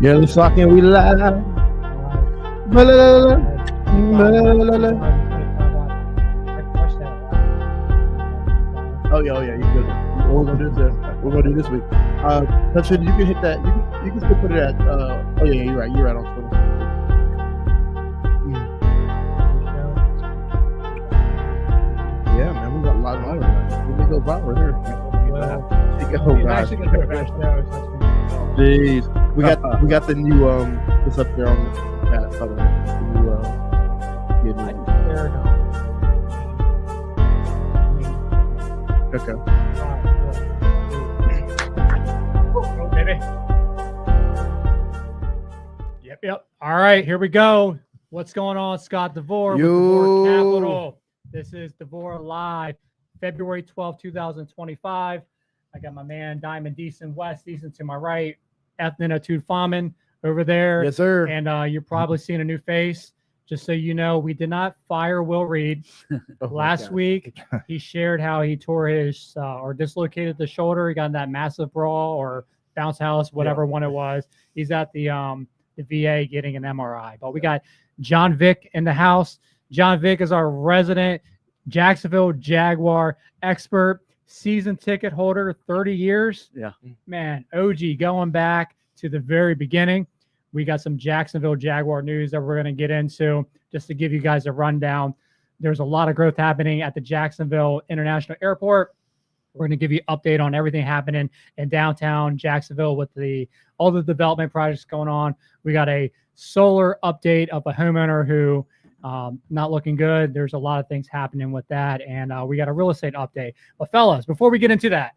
Yeah, let's talk and we live. Oh yeah, you good. We're gonna do this. We're gonna do this week. Touchdown, you can hit that. You can still put it at. Oh yeah, you're right. You're right on Twitter. Yeah, man, we got a lot of money. Let me go viral here. Jeez, we got the new it's up there on the chat. The new okay. Oh, baby. Yep. All right, here we go. What's going on, Scott DeVore with DeVore Capital? This is DeVore Live, February 12, 2025. I got my man Diamond Decent West, Decent to my right, Ethnitude Famin over there. Yes, sir. And you're probably seeing a new face. Just so you know, we did not fire Will Reed. Last week, he shared how he tore his or dislocated the shoulder. He got in that massive brawl or bounce house, whatever one it was. He's at the VA getting an MRI. But we got John Vick in the house. John Vick is our resident Jacksonville Jaguar expert, season ticket holder, 30 years. Yeah. Man, OG going back to the very beginning. We got some Jacksonville Jaguar news that we're going to get into just to give you guys a rundown. There's a lot of growth happening at the Jacksonville International Airport. We're going to give you an update on everything happening in downtown Jacksonville with all the development projects going on. We got a solar update of a homeowner who not looking good. There's a lot of things happening with that. And we got a real estate update. But fellas, before we get into that,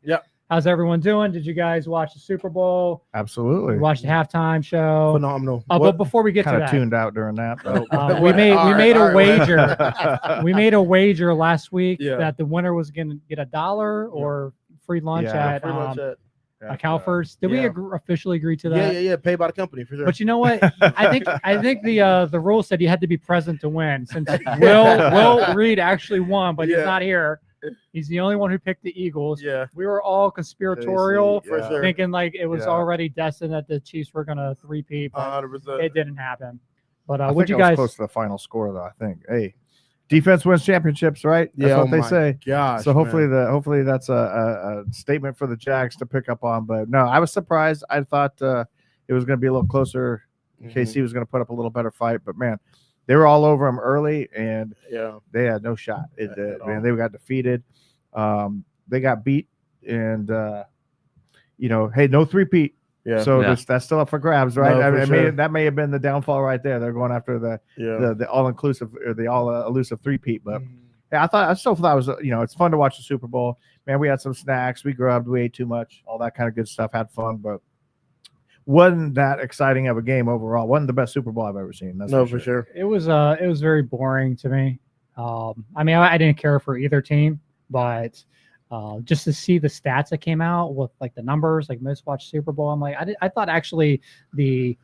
how's everyone doing? Did you guys watch the Super Bowl? Absolutely. You watched the halftime show? Phenomenal. But before we get to that, kind of tuned out during that. we made a wager. We made a wager last week that the winner was going to get $1 or free lunch at Calford's. Did we officially agree to that? Yeah. Paid by the company for sure. But you know what? I think the rule said you had to be present to win. Since Will Reed actually won, but he's not here. He's the only one who picked the Eagles. Yeah. We were all conspiratorial, for sure. thinking like it was already destined that the Chiefs were going to three-peat, but 100%. it didn't happen. But what you guys close to the final score though? I think. Hey, defense wins championships, right? That's what they say. Gosh, so hopefully that's a statement for the Jags to pick up on. But no, I was surprised. I thought it was going to be a little closer. KC was going to put up a little better fight, but man, they were all over him early, and they had no shot. They got defeated. They got beat, and hey, no three-peat. Yeah. So that's still up for grabs, right? No, that may have been the downfall right there. They're going after the all-inclusive or the all-elusive three-peat. But I still thought it was it's fun to watch the Super Bowl. Man, we had some snacks, we grubbed, we ate too much, all that kind of good stuff. Had fun, but wasn't that exciting of a game overall. Wasn't the best Super Bowl I've ever seen. That's for sure. It was very boring to me. I didn't care for either team, but just to see the stats that came out with like the numbers, like most watched Super Bowl, I'm like, I thought actually the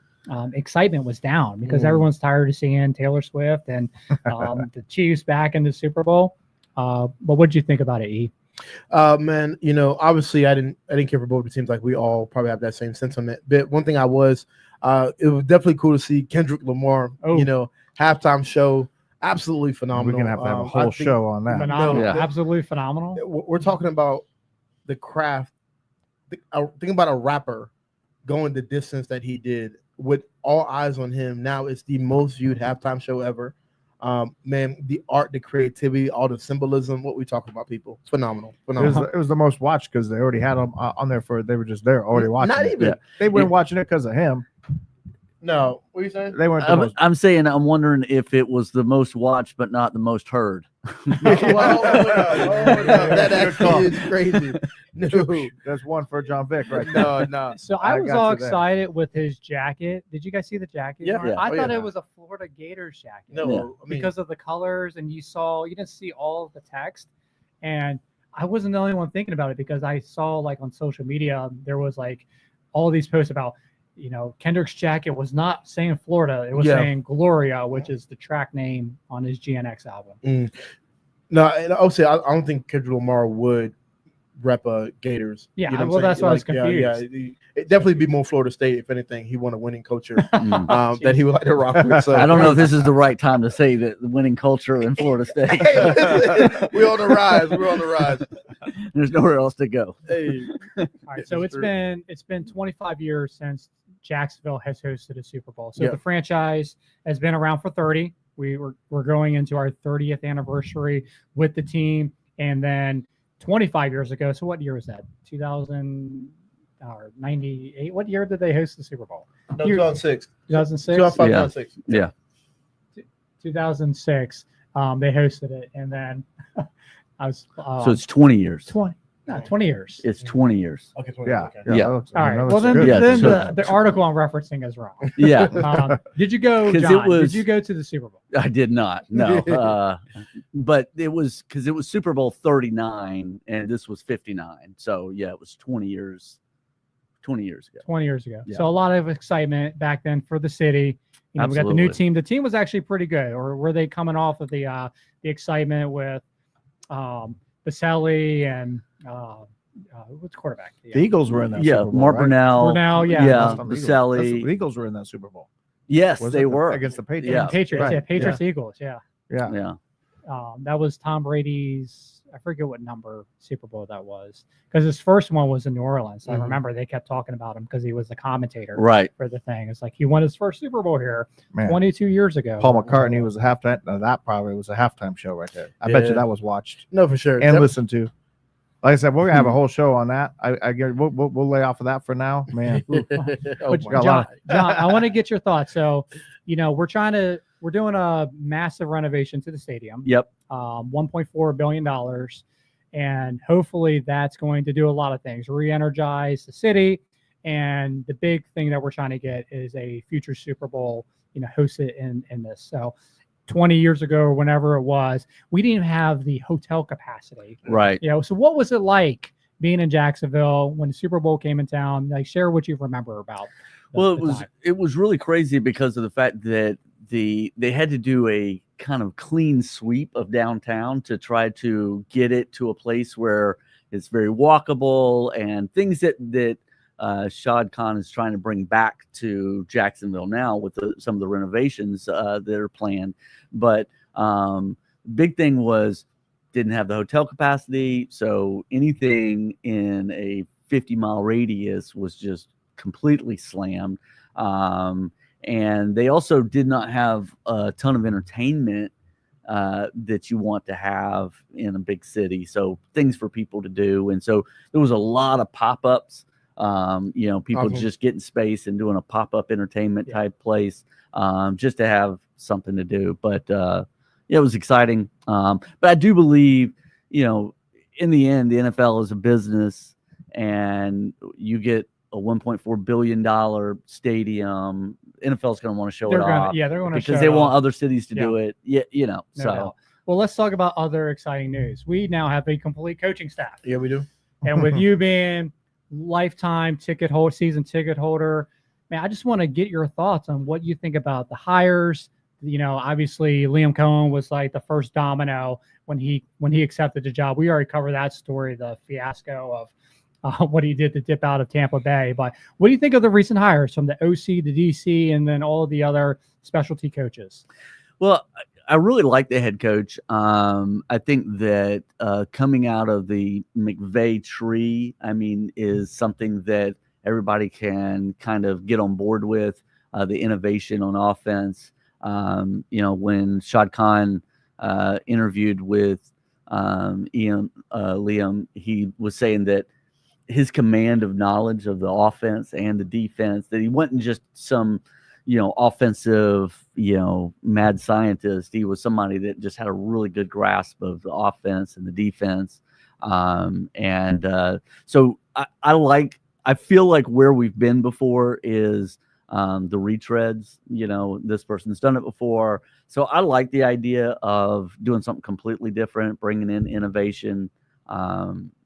excitement was down because everyone's tired of seeing Taylor Swift and the Chiefs back in the Super Bowl. But what did you think about it, E? Man, obviously I didn't care for both the teams. Like we all probably have that same sentiment. But one thing it was definitely cool to see Kendrick Lamar. Halftime show, absolutely phenomenal. We're gonna have a whole show on that. Phenomenal, absolutely phenomenal. We're talking about the craft. Think about a rapper going the distance that he did with all eyes on him. Now it's the most viewed halftime show ever. Man, the art, the creativity, all the symbolism, what we talk about, people. It's phenomenal. It was the most watched because they already had them on there they were just there already watching. Not even. They weren't watching it because of him. No. What are you saying? They weren't. I'm saying I'm wondering if it was the most watched but not the most heard. That actually is crazy. No. That's one for John Vick, right? No. So I was all excited with his jacket. Did you guys see the jacket? Yeah. I thought it was a Florida Gators jacket. No, because of the colors, and you didn't see all of the text. And I wasn't the only one thinking about it because I saw like on social media there was like all these posts about Kendrick's jacket was not saying Florida. It was saying Gloria, which is the track name on his GNX album. No, and obviously I don't think Kendrick Lamar would rep Gators. Yeah, You know well, that's why I was Yeah, it'd definitely be more Florida State. If anything, he want a winning culture that he would like to rock with. So I don't know if this is the right time to say that the winning culture in Florida State. Hey, listen, we're on the rise. We're on the rise. There's nowhere else to go. Hey, All right, so it's been 25 years since Jacksonville has hosted a Super Bowl. So the franchise has been around for 30. We're going into our 30th anniversary with the team, and then 25 years ago. So what year was that? 2098. What year did they host the Super Bowl? 2006. 2006. 2006. Yeah. 2006. They hosted it, and then I was. So it's 20 years. 20 years. It's 20 years. Okay. Yeah. Yeah. All right. Well, then the article I'm referencing is wrong. Yeah. Did you go, John? Did you go to the Super Bowl? I did not. No. But it was because it was Super Bowl 39 and this was 59. So yeah, it was 20 years. 20 years ago. 20 years ago. Yeah. So a lot of excitement back then for the city. You know, we got the new Absolutely. team. The team was actually pretty good. Or were they coming off of the excitement with Baselli and what's quarterback? The Eagles were in that Yeah, Super Bowl, Mark right? Brunell. Brunell, yeah. Yeah, That's the Eagles. Baselli. The Eagles were in that Super Bowl. Yes, Was they it were. against the Patriots. Yeah. Patriots, Right. yeah, Patriots, Eagles, yeah. Yeah. Yeah. That was Tom Brady's. I forget what number Super Bowl that was, because his first one was in New Orleans. I remember they kept talking about him because he was the commentator Right. for the thing. It's like he won his first Super Bowl here Man. 22 years ago. Paul McCartney was a halftime. No, that probably was a halftime show right there. I bet you that was watched No, for sure. and listened to. Like I said, we're gonna have a whole show on that. We'll lay off of that for now, man. Oh, But my God. John, I want to get your thoughts. So, you know, we're doing a massive renovation to the stadium. Yep. $1.4 billion. And hopefully that's going to do a lot of things, re-energize the city. And the big thing that we're trying to get is a future Super Bowl, you know, hosted in this. So 20 years ago or whenever it was, we didn't have the hotel capacity. Right. You know, so what was it like being in Jacksonville when the Super Bowl came in town? Like, share what you remember about. It was really crazy because of the fact that they had to do a kind of clean sweep of downtown to try to get it to a place where it's very walkable and things that Shad Khan is trying to bring back to Jacksonville now with some of the renovations that are planned. But big thing was didn't have the hotel capacity, so anything in a 50-mile radius was just completely slammed. And they also did not have a ton of entertainment that you want to have in a big city. So things for people to do. And so there was a lot of pop-ups, you know, people just getting space and doing a pop-up entertainment type place just to have something to do. But yeah, it was exciting. But I do believe, you know, in the end, the NFL is a business and you get a $1.4 billion stadium. NFL is going to want to show it off. Yeah, they're going to because they want other cities to do it. Yeah, you know. No so, doubt. Well, let's talk about other exciting news. We now have a complete coaching staff. Yeah, we do. And with you being lifetime season ticket holder, man, I just want to get your thoughts on what you think about the hires. You know, obviously Liam Cohen was like the first domino when he accepted the job. We already covered that story, the fiasco of what he did to dip out of Tampa Bay. But what do you think of the recent hires from the OC, the DC, and then all of the other specialty coaches? Well, I really like the head coach. I think that coming out of the McVay tree, I mean, is something that everybody can kind of get on board with. The innovation on offense. You know, when Shad Khan interviewed with Liam, he was saying that his command of knowledge of the offense and the defense, that he wasn't just some, you know, offensive, you know, mad scientist. He was somebody that just had a really good grasp of the offense and the defense. So I feel like where we've been before is the retreads. You know, this person's done it before. So I like the idea of doing something completely different, bringing in innovation,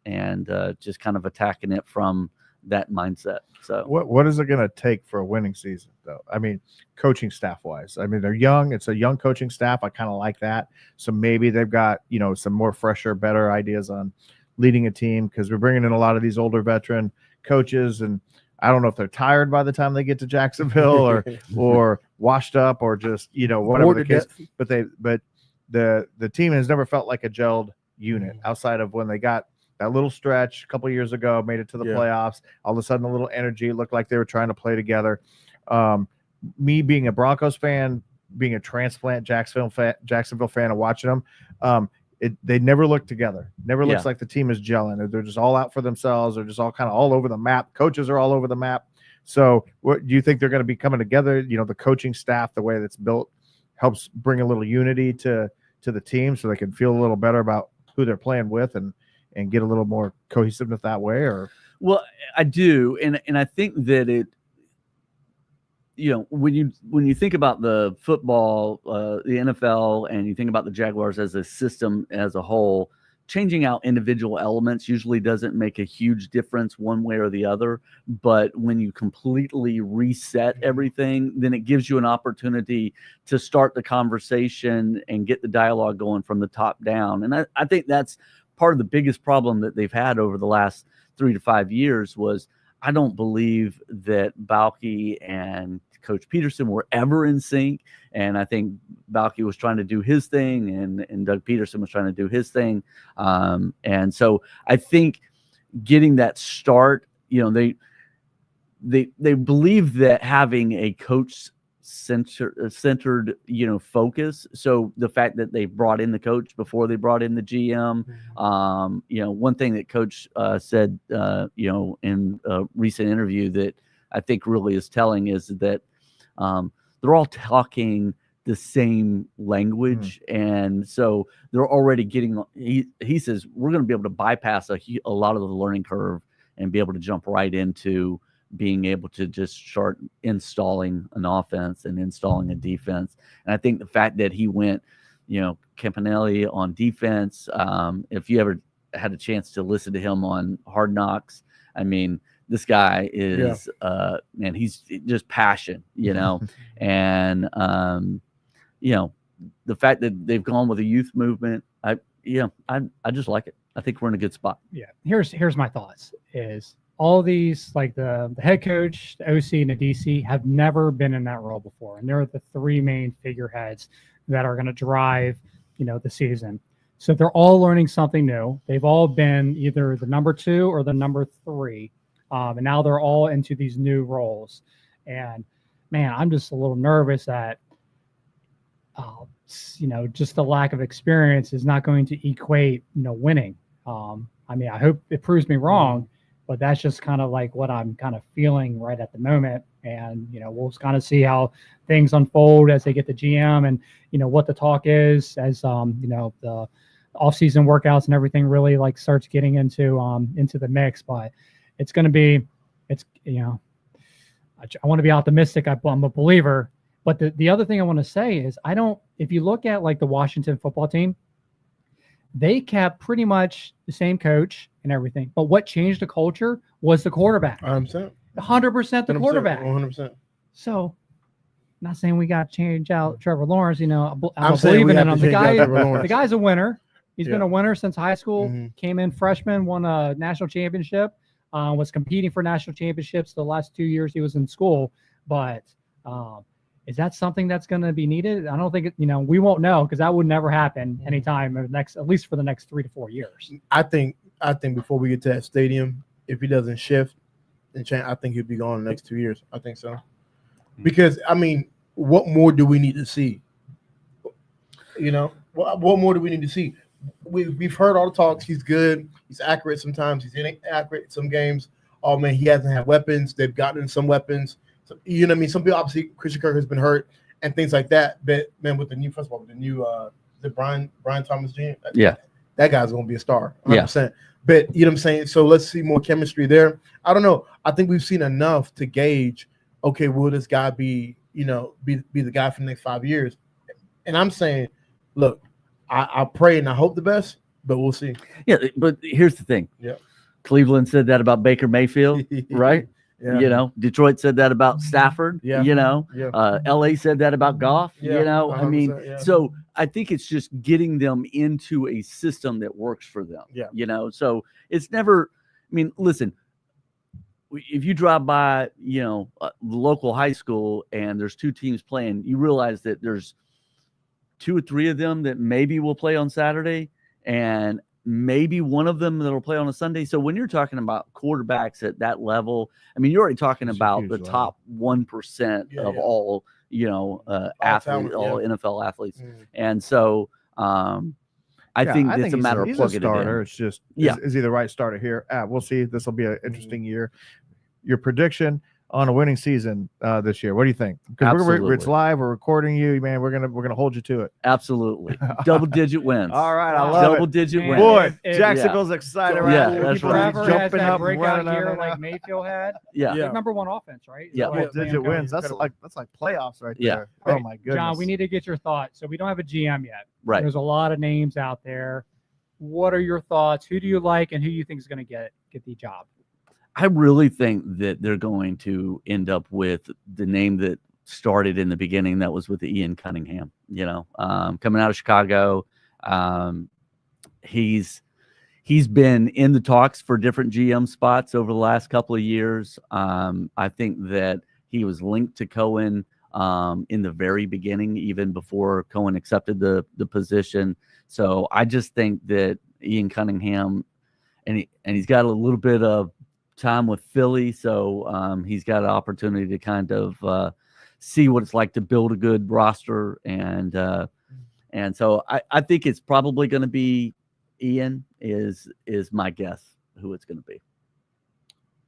and just kind of attacking it from that mindset. So what is it going to take for a winning season, though? I mean, coaching staff wise, I mean, they're young. It's a young coaching staff. I kind of like that. So maybe they've got, you know, some more fresher, better ideas on leading a team, because we're bringing in a lot of these older veteran coaches, and I don't know if they're tired by the time they get to Jacksonville or washed up or just, whatever the case. But the team has never felt like a gelled unit outside of when they got that little stretch a couple of years ago, made it to the playoffs. All of a sudden, a little energy. It looked like they were trying to play together. Me being a Broncos fan, being a transplant Jacksonville fan and watching them, they never look together. Never looks like the team is gelling. They're just all out for themselves. They're just all kind of all over the map. Coaches are all over the map. So what do you think they're going to be coming together? The coaching staff, the way that's built, helps bring a little unity to the team so they can feel a little better about who they're playing with and get a little more cohesiveness that way? Or well, I do. And I think that it, when you think about the football, the NFL, and you think about the Jaguars as a system as a whole, changing out individual elements usually doesn't make a huge difference one way or the other. But when you completely reset everything, then it gives you an opportunity to start the conversation and get the dialogue going from the top down. And I think that's part of the biggest problem that they've had over the last 3 to 5 years was I don't believe that Balky and Coach Peterson were ever in sync. And I think Balky was trying to do his thing and Doug Peterson was trying to do his thing. And so I think getting that start, they believe that having a coach centered, focus. So the fact that they brought in the coach before they brought in the GM, one thing that coach said, in a recent interview that I think really is telling is that they're all talking the same language. And so they're already getting, he says, we're going to be able to bypass a lot of the learning curve and be able to jump right into being able to just start installing an offense and installing a defense. And I think the fact that he went, Campanelli on defense, if you ever had a chance to listen to him on Hard Knocks, I mean, this guy is, man, he's just passion, and, the fact that they've gone with a youth movement, I just like it. I think we're in a good spot. Yeah. Here's my thoughts is all these, like the head coach, the OC, and the DC have never been in that role before. And they're the three main figureheads that are going to drive, the season. So they're all learning something new. They've all been either the number 2 or the number 3. And now they're all into these new roles. And man, I'm just a little nervous that, just the lack of experience is not going to equate, winning. I hope it proves me wrong, but that's just kind of like what I'm kind of feeling right at the moment. And, we'll kind of see how things unfold as they get the GM and, what the talk is as, the off-season workouts and everything really like starts getting into the mix. But it's going to be, I want to be optimistic. I'm a believer. But the other thing I want to say is if you look at like the Washington football team, they kept pretty much the same coach and everything. But what changed the culture was the quarterback. 100%. 100% the quarterback. 100%. So, not saying we got to change out Trevor Lawrence. I'm believing in him. The guy's a winner. He's been a winner since high school. Came in freshman, won a national championship. Was competing for national championships the last 2 years he was in school. But is that something that's going to be needed? I don't think we won't know because that would never happen anytime at least for the next 3 to 4 years. I think before we get to that stadium, if he doesn't shift and change, I think he'll be gone in the next 2 years. I think so. Because what more do we need to see? What more do we need to see? We've heard all the talks. He's good. He's accurate sometimes. He's inaccurate in some games. Oh man, he hasn't had weapons. They've gotten in some weapons. So, some people, obviously Christian Kirk has been hurt and things like that. But man, with the new the Brian Thomas Jr. That guy's gonna be a star, 100%. Yeah. But you know what I'm saying? So let's see more chemistry there. I don't know. I think we've seen enough to gauge, okay, will this guy be the guy for the next 5 years? And I'm saying, look, I pray and I hope the best, but we'll see. Yeah, but here's the thing. Yeah. Cleveland said that about Baker Mayfield, right? Yeah. You know, Detroit said that about Stafford. Yeah. You know, Yeah. LA said that about Goff. Yeah, You know, I mean, 100%, yeah. so I think it's just getting them into a system that works for them. Yeah. You know, so it's never. I mean, listen. If you drive by, you know, the local high school and there's two teams playing, you realize that there's 2 or 3 of them that maybe will play on Saturday and maybe one of them that'll play on a Sunday. So when you're talking about quarterbacks at that level, I mean, you're already talking It's a about huge the level. top 1% Yeah, of yeah. all, you know, athletes, talent, all yeah. NFL athletes. Mm. And so I think it's a matter of he's plugging a starter. it in. It's just Yeah. is he the right starter here? We'll see. This will be an interesting year. Your prediction on a winning season this year. What do you think? Because it's Absolutely. live. We're recording you, man. We're gonna hold you to it. Absolutely. Double-digit wins. All right, I Wow. love it. Double-digit Man, wins. Boy, If- Jacksonville's excited. Yeah, right now. that's People right. are Trevor has jumping that up, breakout running up year and like down. Mayfield had. Yeah. Yeah. Number 1 offense, right? Yeah. Double-digit wins. That's Incredible. like playoffs right Yeah. there. Oh Right. my goodness, John, we need to get your thoughts. So we don't have a GM yet. Right. There's a lot of names out there. What are your thoughts? Who do you like, and who you think is going to get the job? I really think that they're going to end up with the name that started in the beginning. That was with Ian Cunningham, you know, coming out of Chicago. He's been in the talks for different GM spots over the last couple of years. I think that he was linked to Cohen in the very beginning, even before Cohen accepted the position. So I just think that Ian Cunningham, and he's got a little bit of time with Philly, so he's got an opportunity to kind of see what it's like to build a good roster, and so I think it's probably going to be Ian is my guess who it's going to be.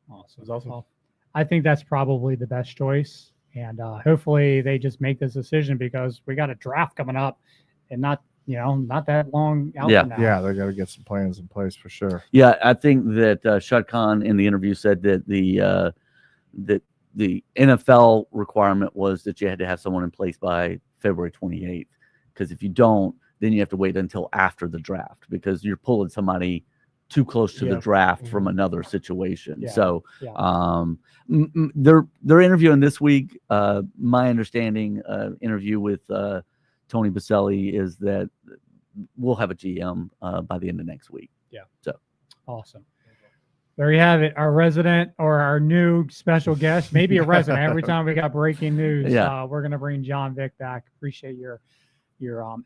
Awesome. That's awesome. Well, I think that's probably the best choice, and hopefully they just make this decision because we got a draft coming up, and not that long out Yeah. from now. Yeah, they got to get some plans in place for sure. Yeah, I think that Shad Khan in the interview said that the NFL requirement was that you had to have someone in place by February 28th, because if you don't, then you have to wait until after the draft because you're pulling somebody too close to the draft from another situation. Yeah. So Yeah. they're interviewing this week. My understanding, interview with Tony Baselli is that we'll have a GM by the end of next week. Yeah. So Awesome. There you have it. Our resident or our new special guest, maybe a resident. Every time we got breaking news, Yeah. We're going to bring John Vick back. Appreciate your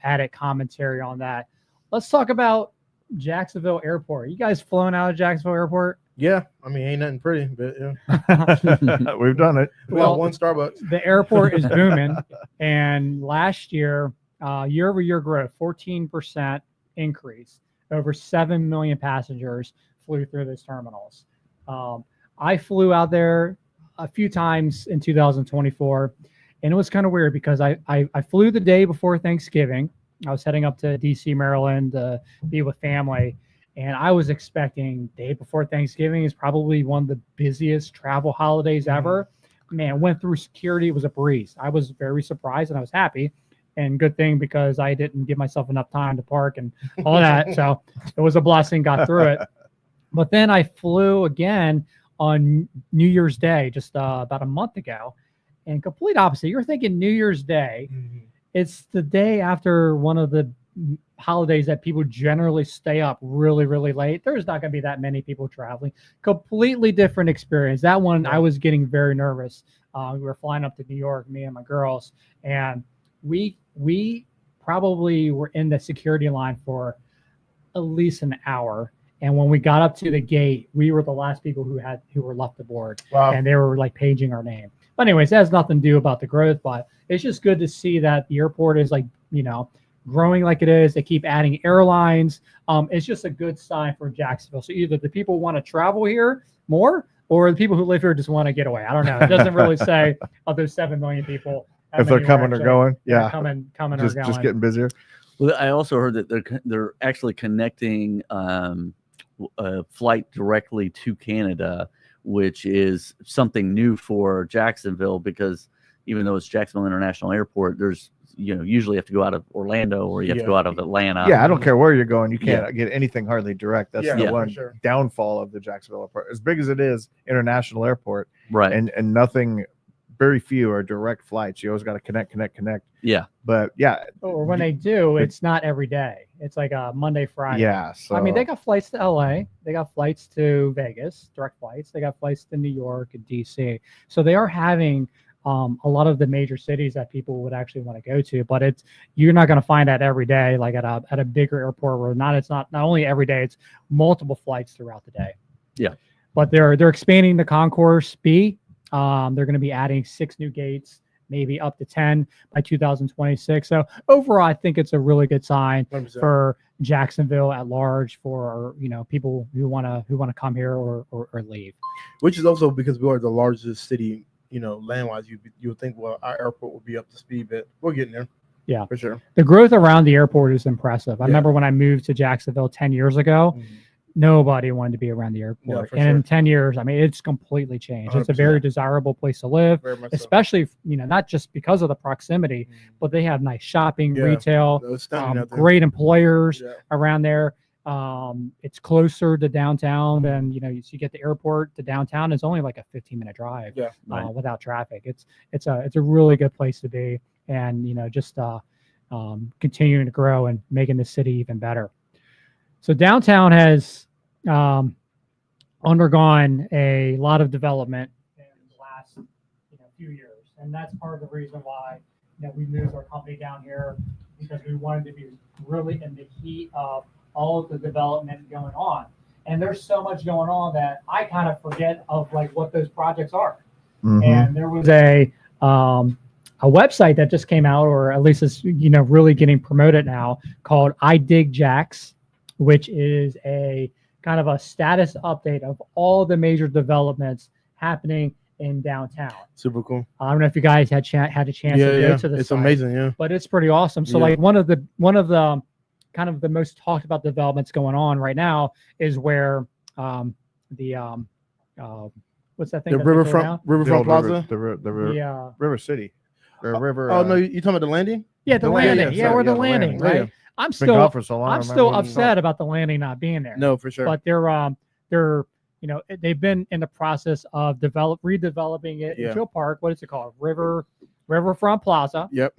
added commentary on that. Let's talk about Jacksonville Airport. You guys flown out of Jacksonville Airport? Yeah, I mean, ain't nothing pretty, but yeah. We've done it. We Well, got one Starbucks. The airport is booming, and last year, year-over-year growth, 14% increase. Over 7 million passengers flew through those terminals. I flew out there a few times in 2024, and it was kind of weird because I flew the day before Thanksgiving. I was heading up to DC, Maryland to be with family, and I was expecting day before Thanksgiving is probably one of the busiest travel holidays ever. Man, went through security. It was a breeze. I was very surprised and I was happy, and good thing because I didn't give myself enough time to park and all that. So it was a blessing, got through it. But then I flew again on New Year's Day, just about a month ago, and complete opposite. You're thinking New Year's Day. It's the day after one of the holidays that people generally stay up really, really late. There's not going to be that many people traveling. Completely different experience. That one, I was getting very nervous. We were flying up to New York, me and my girls, and we probably were in the security line for at least an hour. And when we got up to the gate, we were the last people who were left aboard. Wow. And they were like paging our name. But anyways, that has nothing to do about the growth, but it's just good to see that the airport is growing like it is. They keep adding airlines. It's just a good sign for Jacksonville. So either the people want to travel here more, or the people who live here just want to get away. I don't know. It doesn't really say of those 7 million people If they're coming or going, yeah, coming or going. just getting busier. Well, I also heard that they're actually connecting a flight directly to Canada, which is something new for Jacksonville, because even though it's Jacksonville International Airport, there's usually have to go out of Orlando or you have to Yeah. go out of Atlanta. Yeah, I don't care where you're going. You can't get anything hardly direct. That's Yeah, the for one sure. downfall of the Jacksonville airport. As big as it is, international airport, Right. and nothing, very few are direct flights. You always got to connect. Yeah. But yeah, Or when they do, it's not every day. It's like a Monday, Friday. yeah. So I mean, they got flights to LA, they got flights to Vegas, direct flights. They got flights to New York and DC. So they are having a lot of the major cities that people would actually want to go to, but you're not going to find that every day, like at a bigger airport where it's not only every day, it's multiple flights throughout the day. Yeah. But they're expanding the Concourse B. They're going to be adding 6 new gates, maybe up to 10 by 2026. So overall, I think it's a really good sign 100%. for Jacksonville at large, for people who want to come here or leave. Which is also because we are the largest city, land wise. You would think, well, our airport would be up to speed, but we're getting there. Yeah, for sure. The growth around the airport is impressive. I Yeah. remember when I moved to Jacksonville 10 years ago. Mm-hmm. Nobody wanted to be around the Yeah, airport. for And sure. in 10 years, I mean, it's completely changed. It's a 100%. very desirable place to live, Very much so. especially, not just because of the proximity, but they have nice shopping, Yeah. retail, It's stunning out there. great employers Yeah. around there. It's closer to downtown than, you get the airport to downtown is only like a 15-minute drive Yeah. Right. without traffic. It's a really good place to be, and, just continuing to grow and making the city even better. So downtown has undergone a lot of development in the last few years, and that's part of the reason why we moved our company down here, because we wanted to be really in the heat of all of the development going on. And there's so much going on that I kind of forget of like what those projects are. Mhm. And there was a website that just came out, or at least is really getting promoted now, called I Dig Jacks, which is a kind of a status update of all the major developments happening in downtown. Super cool. I don't know if you guys had a chance to go to the It's site, amazing. Yeah. but it's pretty awesome. So Yeah. like one of the kind of the most talked about developments going on right now is where what's that thing? The that's been Riverfront going Riverfront The old Plaza. down? River City, or River. Oh no, you talking about the landing? Yeah, the The landing. landing, Yeah, sorry, we're the yeah, the landing, landing, right? yeah. I'm It's been gone still for so long. I I'm remember still when it was upset about the landing not being there. No, for sure. But they're they've been in the process of redeveloping it Yeah. into a park. What is it called? Riverfront Plaza. Yep.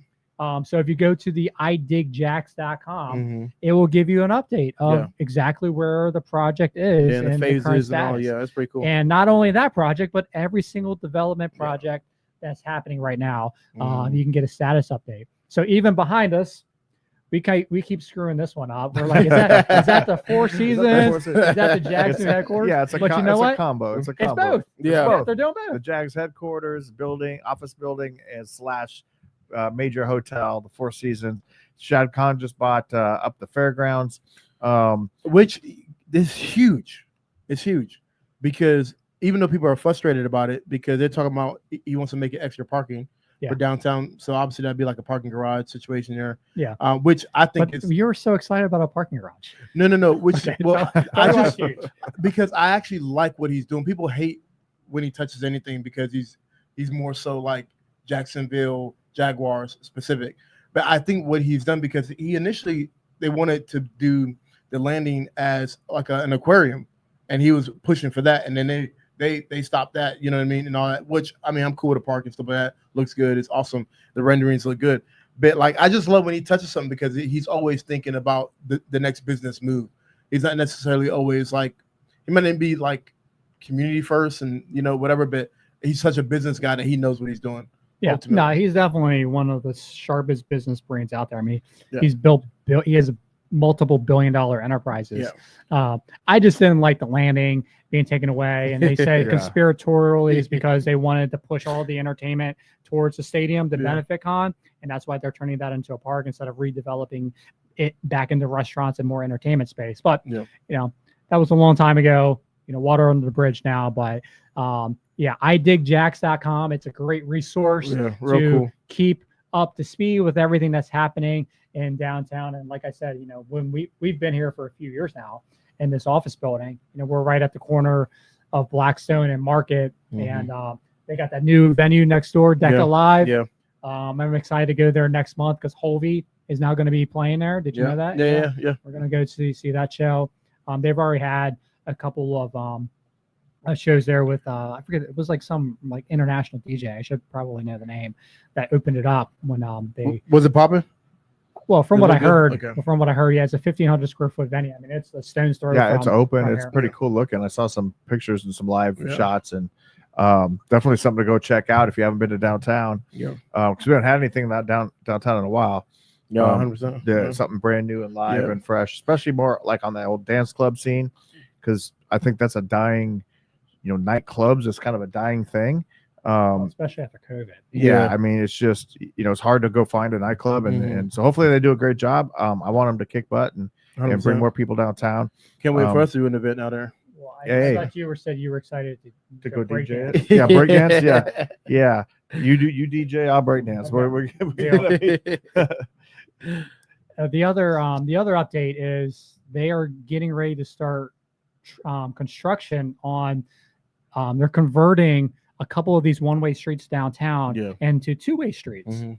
So if you go to the idigjacks.com, Mm-hmm. it will give you an update of Yeah. exactly where the project is Yeah, and the and the current phases and all. status. Yeah, that's pretty cool. And not only that project, but every single development Yeah. project that's happening right now, Mhm. you can get a status update. So even behind us, we keep screwing this one up. We're like, is that the Four Seasons? Is that the Jackson headquarters? Yeah, it's a, but you know it's what? a combo. It's a It's combo. both. Yeah. both. They're doing The both. Jags headquarters building, office building, and / major hotel, the Four Seasons. Shad Khan just bought up the fairgrounds. Which is huge. It's huge because even though people are frustrated about it because they're talking about he wants to make it extra parking for downtown, so obviously that'd be like a parking garage situation there. Yeah. Which I think But is you were so excited about a parking garage. no. Which Okay, well, so- I so just huge. because I actually like what he's doing. People hate when he touches anything because he's more so like Jacksonville Jaguars specific. But I think what he's done, because he initially they wanted to do the landing as like an aquarium, and he was pushing for that, and then they stopped that, you know what I mean, and all that. Which I mean, I'm cool with the park and stuff like that. Looks good. It's awesome. The renderings look good. But like, I just love when he touches something because he's always thinking about the next business move. He's not necessarily always like, he might not be like community first and whatever, but he's such a business guy that he knows what he's doing. Yeah, ultimately. no, he's definitely one of the sharpest business brains out there. I mean, Yeah. he's he has multiple billion-dollar enterprises. Yeah. I just didn't like the landing being taken away, and they said Yeah. conspiratorially is because they wanted to push all the entertainment towards the stadium to Yeah. benefit Con, and that's why they're turning that into a park instead of redeveloping it back into restaurants and more entertainment space. But Yeah. That was a long time ago. Water under the bridge now, but idigjacks.com. It's a great resource Yeah, real to cool. keep up to speed with everything that's happening in downtown. And like I said, when we've been here for a few years now in this office building, we're right at the corner of Blackstone and Market, Mhm. and they got that new venue next door, Deca Yeah, Live. yeah. I'm excited to go there next month because Hovey is now going to be playing there. Did you know that? Yeah. We're going to go see that show. They've already had a couple of shows there with I forget, it was like some like international DJ. I should probably know the name that opened it up when they Was it popping? Well, from what I heard, Okay. yeah, it's a 1,500 square foot venue. I mean, it's a stone's throw. Yeah, it's open. from It's here. pretty cool looking. I saw some pictures and some live Yeah. shots, and definitely something to go check out if you haven't been to downtown. Yeah. Because we haven't had anything downtown in a while. Yeah, 100%. Yeah, something brand new and live Yeah. and fresh, especially more like on the old dance club scene, because I think that's a dying, nightclubs is kind of a dying thing. Especially after COVID. Yeah, I mean, it's just it's hard to go find a nightclub, and so hopefully they do a great job. I want them to kick butt and bring more people downtown. Can't wait for us to do an event out there. Well, Hey. I thought you said you were excited To go break DJ dance. it. Yeah, break dance. Yeah. You DJ, I'll break dance. We're gonna be- The other update is they are getting ready to start construction on. They're converting a couple of these one-way streets downtown into two-way streets. Mm-hmm.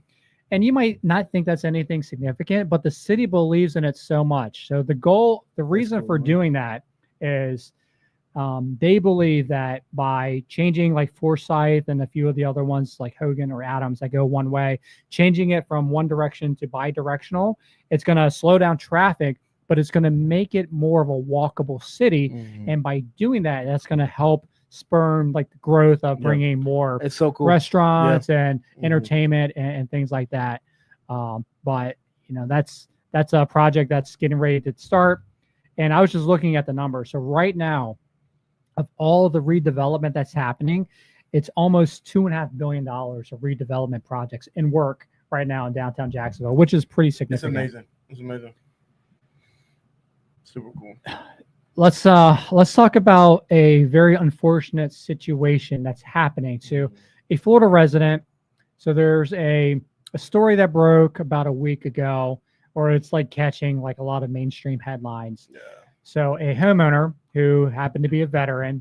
And you might not think that's anything significant, but the city believes in it so much. So the reason for doing that is they believe that by changing like Forsyth and a few of the other ones like Hogan or Adams that go one way, changing it from one direction to bi-directional, it's going to slow down traffic, but it's going to make it more of a walkable city. Mm-hmm. And by doing that, that's going to help spur like the growth of bringing more it's so cool restaurants and entertainment and things like that. But that's a project that's getting ready to start. And I was just looking at the numbers. So right now, of all the redevelopment that's happening, it's almost $2.5 billion of redevelopment projects in work right now in downtown Jacksonville, which is pretty significant. It's amazing. Super cool. Let's talk about a very unfortunate situation that's happening to a Florida resident. So there's a story that broke about a week ago, or it's like catching like a lot of mainstream headlines. Yeah. So a homeowner who happened to be a veteran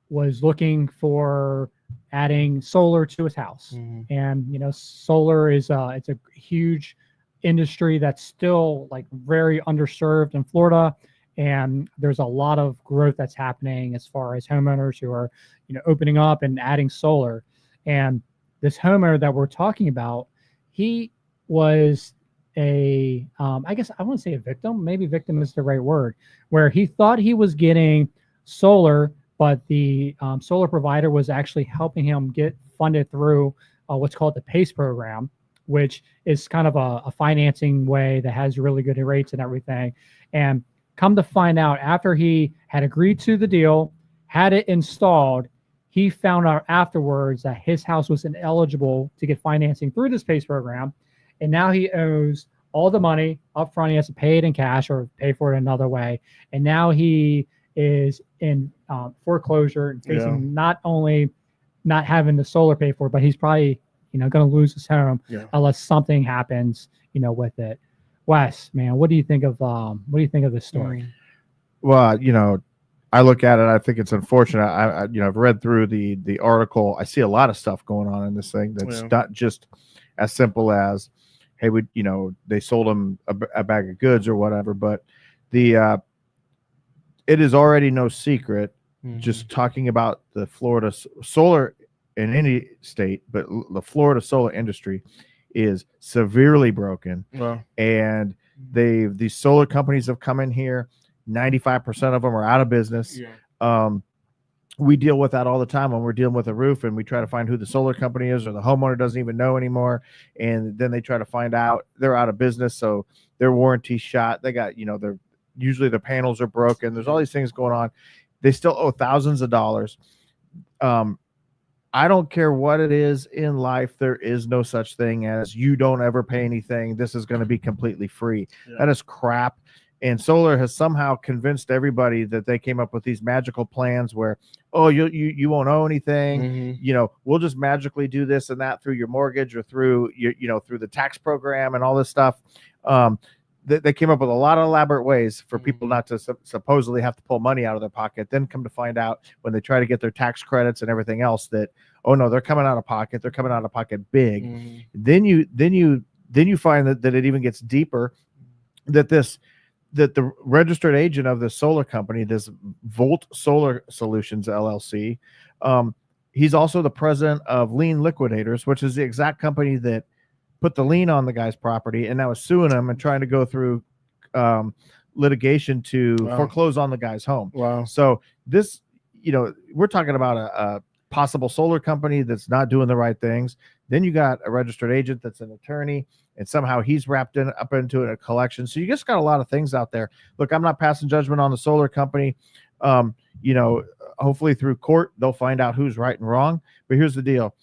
was looking for adding solar to his house. Mm-hmm. And solar is it's a huge industry that's still like very underserved in Florida. And there's a lot of growth that's happening as far as homeowners who are, opening up and adding solar. And this homeowner that we're talking about, he was I guess I want to say a victim. Maybe victim is the right word, where he thought he was getting solar, but the solar provider was actually helping him get funded through what's called the PACE program, which is kind of a financing way that has really good rates and everything. And come to find out, after he had agreed to the deal, had it installed, he found out afterwards that his house was ineligible to get financing through this PACE program. And now he owes all the money up front. He has to pay it in cash or pay for it another way. And now he is in foreclosure and facing not only not having the solar paid for, but he's probably, going to lose his home unless something happens, with it. Wes, man, what do you think of this story? Well, I look at it. I think it's unfortunate. I've read through the article. I see a lot of stuff going on in this thing that's not just as simple as, hey, they sold him a bag of goods or whatever. But it is already no secret, just talking about the Florida solar in any state, but the Florida solar industry is severely broken. Wow. And these solar companies have come in here. 95% of them are out of business. We deal with that all the time when we're dealing with a roof, and we try to find who the solar company is, or the homeowner doesn't even know anymore. And then they try to find out they're out of business. So their warranty shot, they got, usually the panels are broken. There's all these things going on. They still owe thousands of dollars. I don't care what it is in life. There is no such thing as you don't ever pay anything. This is going to be completely free. That is crap. And solar has somehow convinced everybody that they came up with these magical plans where, oh, you won't owe anything. We'll just magically do this and that through your mortgage or through through the tax program and all this stuff. they came up with a lot of elaborate ways for people not to supposedly have to pull money out of their pocket. Then come to find out when they try to get their tax credits and everything else that, oh no, they're coming out of pocket. They're coming out of pocket big. Then you find that it even gets deeper, that the registered agent of this solar company, this Volt Solar Solutions LLC, he's also the president of Lien Liquidators, which is the exact company that put the lien on the guy's property and now is suing him and trying to go through litigation to foreclose on the guy's home. Wow. So this, we're talking about a possible solar company that's not doing the right things. Then you got a registered agent that's an attorney, and somehow he's wrapped up into a collection. So you just got a lot of things out there. Look, I'm not passing judgment on the solar company. Hopefully through court, they'll find out who's right and wrong. But here's the deal.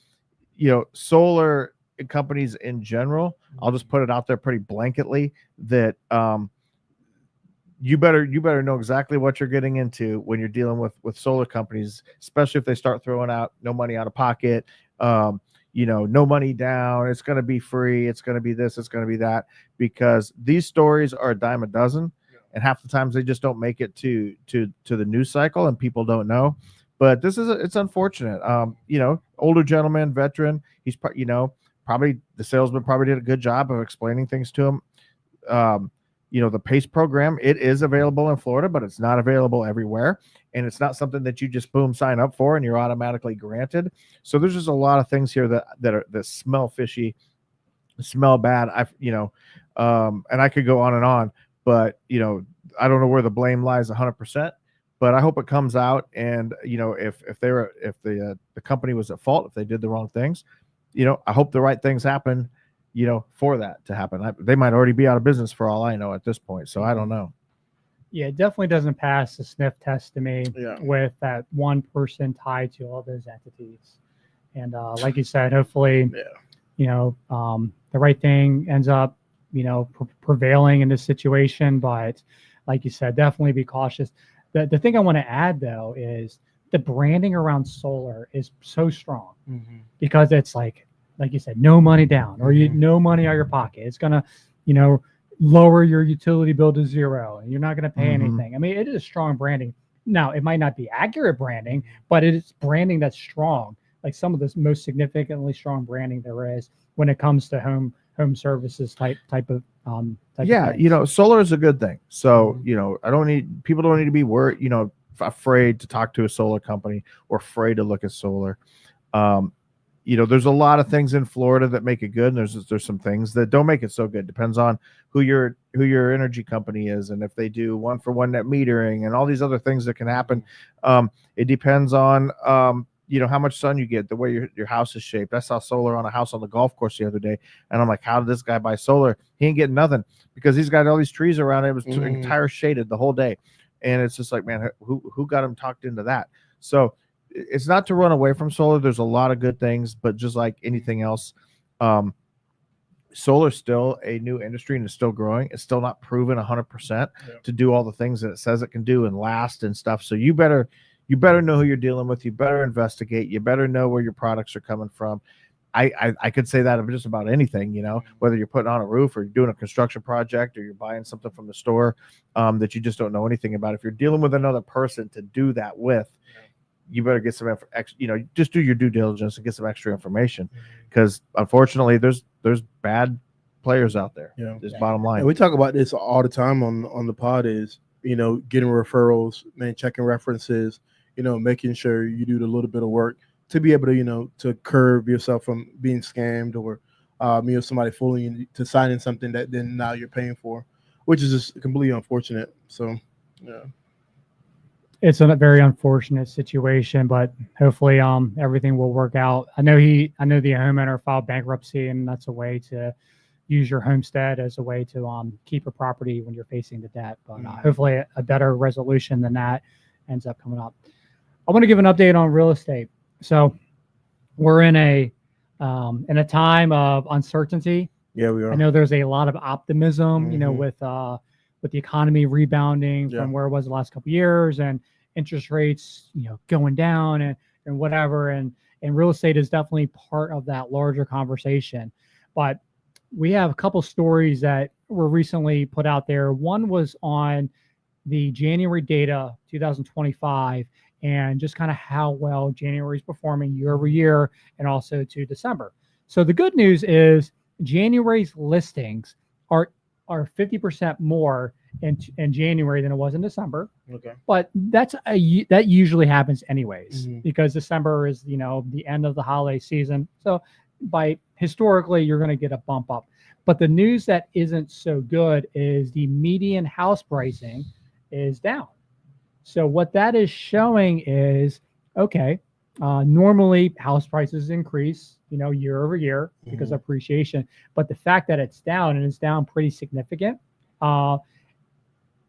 Solar companies in general, I'll just put it out there pretty blanketly that you better know exactly what you're getting into when you're dealing with solar companies, especially if they start throwing out no money out of pocket, no money down, it's going to be free, it's going to be this, it's going to be that, because these stories are a dime a dozen, and half the times they just don't make it to the news cycle and people don't know. But it's unfortunate. Older gentleman, veteran, he's probably the salesman probably did a good job of explaining things to him. The PACE program, it is available in Florida, but it's not available everywhere. And it's not something that you just boom sign up for and you're automatically granted. So there's just a lot of things here that smell fishy, smell bad. And I could go on and on, but I don't know where the blame lies 100%, but I hope it comes out. And if the company was at fault, if they did the wrong things, I hope the right things happen, for that to happen. They might already be out of business for all I know at this point. So I don't know. Yeah, it definitely doesn't pass the sniff test to me with that one person tied to all those entities. And like you said, hopefully, the right thing ends up, prevailing in this situation. But like you said, definitely be cautious. The thing I want to add, though, is the branding around solar is so strong because it's like you said, no money down or no money out of your pocket. It's going to, lower your utility bill to zero and you're not going to pay anything. I mean, it is strong branding. Now, it might not be accurate branding, but it is branding that's strong. Like some of the most significantly strong branding there is when it comes to home services type of solar is a good thing. So, people don't need to be worried, afraid to talk to a solar company or afraid to look at solar. There's a lot of things in Florida that make it good, and there's some things that don't make it so good. Depends on who your energy company is, and if they do 1-for-1 net metering and all these other things that can happen. It depends on how much sun you get, the way your house is shaped. I saw solar on a house on the golf course the other day, and I'm like, how did this guy buy solar? He ain't getting nothing because he's got all these trees around it. It was entire shaded the whole day, and it's just like, man, who got him talked into that? So it's not to run away from solar. There's a lot of good things, but just like anything else, solar is still a new industry and it's still growing. It's still not proven 100% to do all the things that it says it can do and last and stuff. So you better know who you're dealing with. You better investigate. You better know where your products are coming from. I could say that of just about anything, whether you're putting on a roof or you're doing a construction project or you're buying something from the store that you just don't know anything about. If you're dealing with another person to do that with, you better get some extra, just do your due diligence and get some extra information, because unfortunately there's bad players out there. This bottom line. And we talk about this all the time on the pod is, getting referrals, man, checking references, making sure you do the little bit of work to be able to, to curb yourself from being scammed or, somebody fooling you to signing something that then now you're paying for, which is just completely unfortunate. So, yeah. It's a very unfortunate situation, but hopefully everything will work out. I know the homeowner filed bankruptcy, and that's a way to use your homestead as a way to keep a property when you're facing the debt. But hopefully a better resolution than that ends up coming up. I want to give an update on real estate. So we're in a time of uncertainty. Yeah, we are. I know there's a lot of optimism, with the economy rebounding from where it was the last couple of years and interest rates, going down and whatever. And real estate is definitely part of that larger conversation. But we have a couple stories that were recently put out there. One was on the January data 2025 and just kind of how well January is performing year over year and also to December. So the good news is January's listings are 50% more in January than it was in December. Okay. But that usually happens anyways, Mhm. because December is, the end of the holiday season. So historically, you're going to get a bump up. But the news that isn't so good is the median house pricing is down. So what that is showing is, okay, normally house prices increase, year over year because of appreciation. But the fact that it's down, and it's down pretty significant,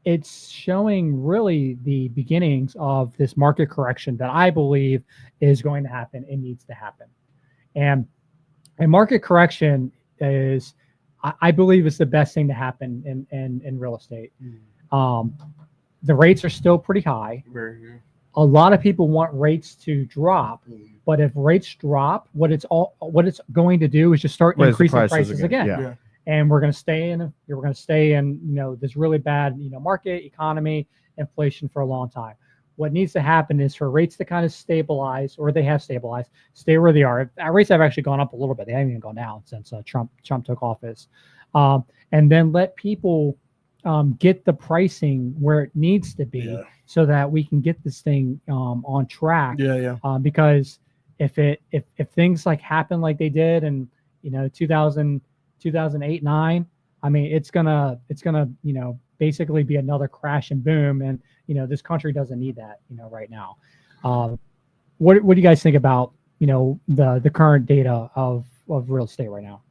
it's showing really the beginnings of this market correction that I believe is going to happen and needs to happen. And market correction is, I believe, is the best thing to happen in real estate. The rates are still pretty high. A lot of people want rates to drop, but if rates drop, what it's going to do is just start increasing prices again. Yeah. And we're going to stay in this really bad market economy, inflation for a long time. What needs to happen is for rates to kind of stabilize, or they have stabilized, stay where they are. Rates have actually gone up a little bit. They haven't even gone down since Trump took office, and then let people get the pricing where it needs to be, so that we can get this thing on track. Because if things like happen like they did in 2008, 9, I mean, it's gonna basically be another crash and boom, and this country doesn't need that right now. What do you guys think about the current data of real estate right now?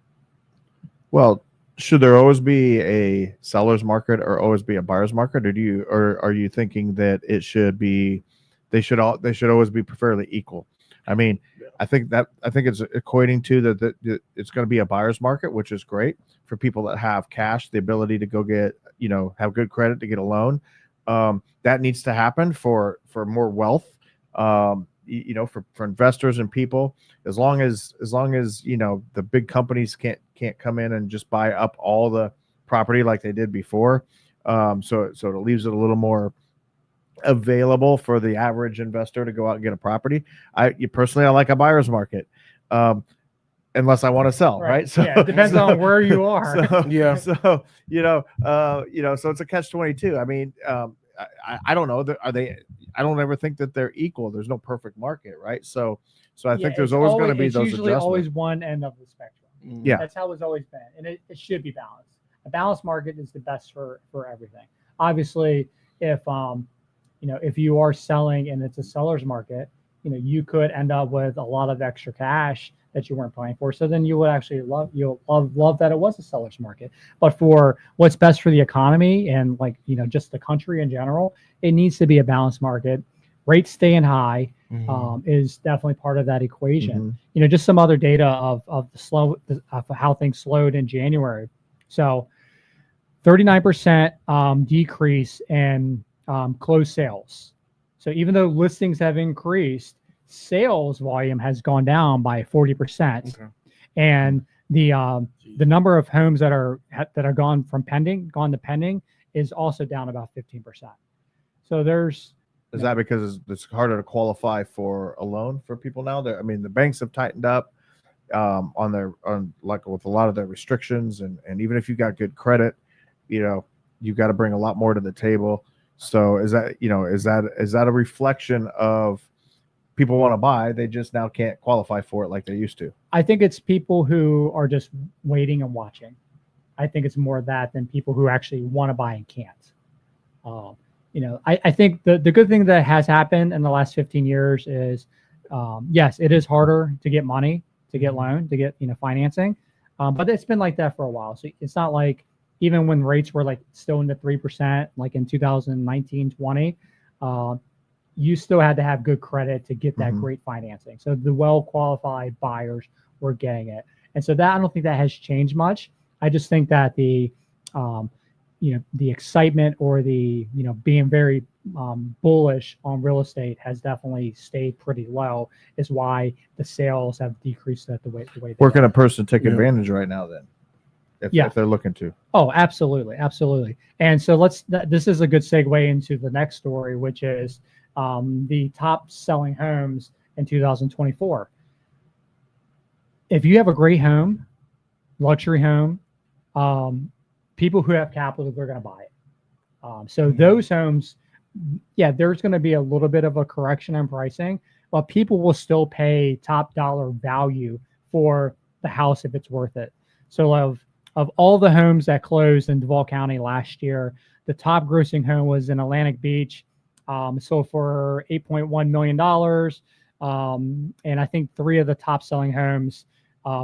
Well, should there always be a seller's market or always be a buyer's market, or are you thinking that they should always be fairly equal? I mean, I think it's equating to that it's going to be a buyer's market, which is great for people that have cash, the ability to go get, have good credit to get a loan. That needs to happen for more wealth, for investors and people. As long as the big companies can't come in and just buy up all the property like they did before. So it leaves it a little more available for the average investor to go out and get a property. I like a buyer's market, unless I want to sell, right? So it depends on where you are. So so it's a catch-22. I mean, I don't know. I don't ever think that they're equal. There's no perfect market, right? So I think there's always going to be those usually adjustments. always one end of the spectrum. Yeah, that's how it's always been, and it should be balanced. A balanced market is the best for everything. Obviously, if you are selling and it's a seller's market, you could end up with a lot of extra cash that you weren't planning for. So then you would actually love that it was a seller's market. But for what's best for the economy and just the country in general, it needs to be a balanced market. Rates staying high is definitely part of that equation. Just some other data of how things slowed in January. So 39% decrease in closed sales. So even though listings have increased, sales volume has gone down by 40%. Okay. And the number of homes that are gone to pending is also down about 15%. So is that because it's harder to qualify for a loan for people now? I mean, the banks have tightened up with a lot of their restrictions, and even if you got good credit, you've got to bring a lot more to the table. So is that a reflection of people want to buy, they just now can't qualify for it like they used to? I think it's people who are just waiting and watching. I think it's more of that than people who actually want to buy and can't. I think the good thing that has happened in the last 15 years is, yes, it is harder to get money, to get loan, to get financing, but it's been like that for a while. So it's not like, even when rates were still in the 3%, like in 2019, 20, you still had to have good credit to get that great financing. So the well-qualified buyers were getting it. And so I don't think that has changed much. I just think that the excitement or the, being very bullish on real estate has definitely stayed pretty low, is why the sales have decreased the way Where can a person take advantage right now then? if they're looking to. Oh, absolutely, absolutely. And so this is a good segue into the next story, which is the top selling homes in 2024. If you have a great home, luxury home, people who have capital, they're going to buy it. So those homes, yeah, there's going to be a little bit of a correction in pricing, but people will still pay top dollar value for the house if it's worth it. So of all the homes that closed in Duval County last year, the top grossing home was in Atlantic Beach, sold for $8.1 million. And I think 3 of the top selling homes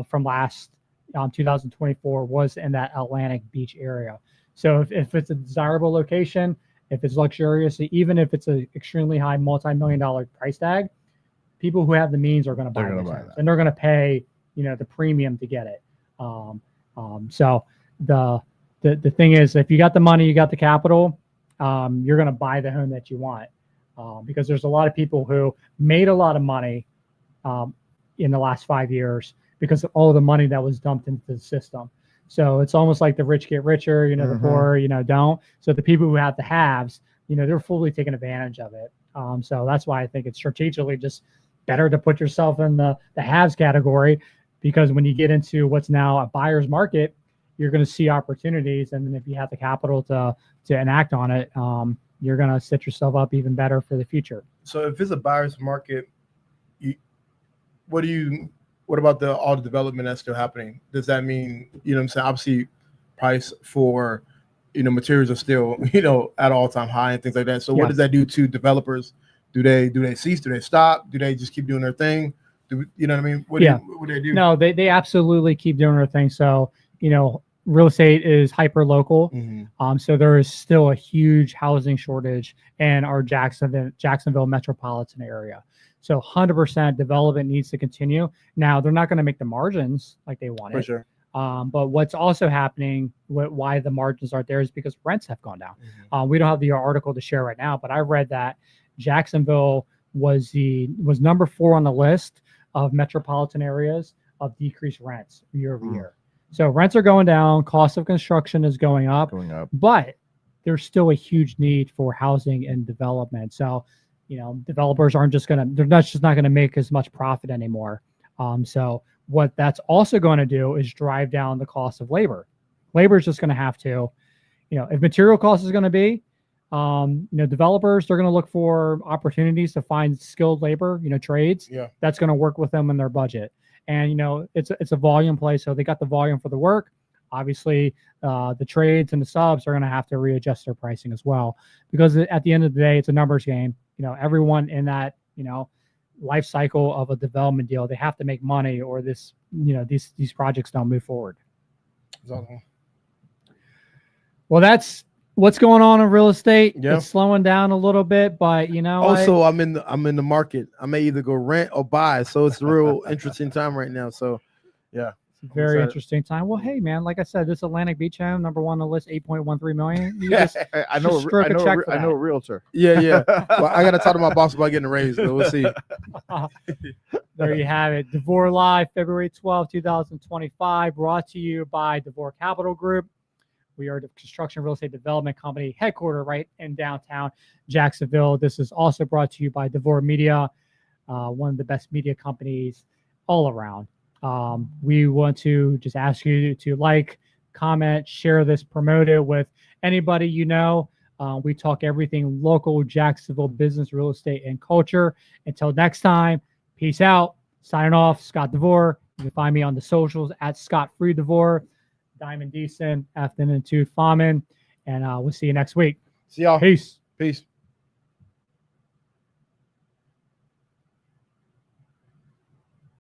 from last 2024 was in that Atlantic Beach area. So if it's a desirable location, if it's luxurious, even if it's an extremely high multi-million-dollar price tag, people who have the means are going to buy those homes, and they're going to pay, the premium to get it. So the thing is, if you got the money, you got the capital, you're going to buy the home that you want, because there's a lot of people who made a lot of money in the last 5 years because of all the money that was dumped into the system. So it's almost like the rich get richer, the poor, don't. So the people who have the haves, they're fully taking advantage of it. So that's why I think it's strategically just better to put yourself in the haves category, because when you get into what's now a buyer's market, you're going to see opportunities. And then if you have the capital to enact on it, you're going to set yourself up even better for the future. So if it's a buyer's market, what about all the development that's still happening? Does that mean, what I'm saying? Obviously, price for, materials are still, at all-time high and things like that. So what does that do to developers? Do they cease? Do they stop? Do they just keep doing their thing? You know what I mean? What do they do? No, they absolutely keep doing their thing. So, real estate is hyper local. So there is still a huge housing shortage in our Jacksonville metropolitan area. So 100% development needs to continue. Now, they're not going to make the margins like they wanted. For sure. But what's also happening, why the margins aren't there, is because rents have gone down. We don't have the article to share right now, but I read that Jacksonville was number 4 on the list of metropolitan areas of decreased rents year over year. So rents are going down, cost of construction is going up, but there's still a huge need for housing and development. So, developers they're just not going to make as much profit anymore. So what that's also going to do is drive down the cost of labor. Labor is just going to have to, if material cost is going to be, developers, they're going to look for opportunities to find skilled labor, trades. That's going to work with them in their budget. And, it's a volume play. So they got the volume for the work. Obviously, the trades and the subs are going to have to readjust their pricing as well, because at the end of the day, it's a numbers game. Everyone in that, life cycle of a development deal, they have to make money, or these projects don't move forward. Exactly. Well, that's what's going on in real estate. It's slowing down a little bit, but also I'm in the market. I may either go rent or buy. So it's a real interesting time right now. So yeah. It's a very interesting time. Well, hey man, like I said, this Atlantic Beach home, number 1 on the list, 8.13 million. I know a realtor. Yeah. Well, I gotta talk to my boss about getting a raise, so we'll see. There you have it. DeVore Live, February 12, 2025, brought to you by DeVore Capital Group. We are the construction real estate development company headquartered right in downtown Jacksonville. This is also brought to you by DeVore Media, one of the best media companies all around. We want to just ask you to like, comment, share this, promote it with anybody we talk everything local, Jacksonville business, real estate, and culture. Until next time, peace out. Signing off, Scott DeVore. You can find me on the socials at Scott Free DeVore, Diamond Decent, Afton and Tooth Famin, and we'll see you next week. See y'all. Peace. Peace.